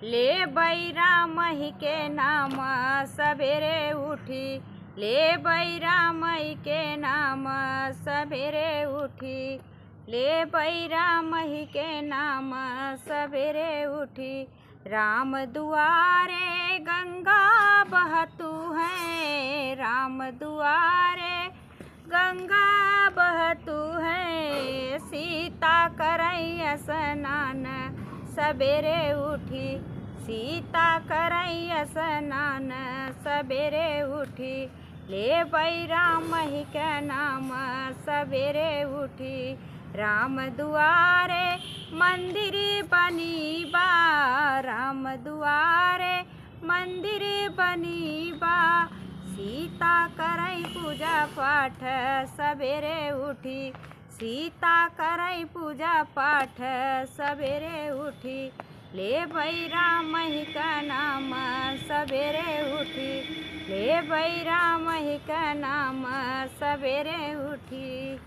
ले बैरा मही के नाम सवेरे उठी, ले बैरा मही के नाम सवेरे उठी, ले बैरा मही के नाम सवेरे उठी। राम दुआरे गंगा बहतू है, राम दुआरे गंगा बहतू है। सीता करई स्नान सवेरे उठी, सीता करई स्नान सवेरे उठी, ले बैरा मही के नाम सवेरे उठी। राम दुआरे मंदिर बनी बा, राम दुआरे मंदिर बनी बा। सीता करई पूजा पाठ सवेरे उठी, सीता करई पूजा पाठ सवेरे उठी, ले बैरा मही का नाम सवेरे उठी, ले बैरा मही का नाम सवेरे उठी।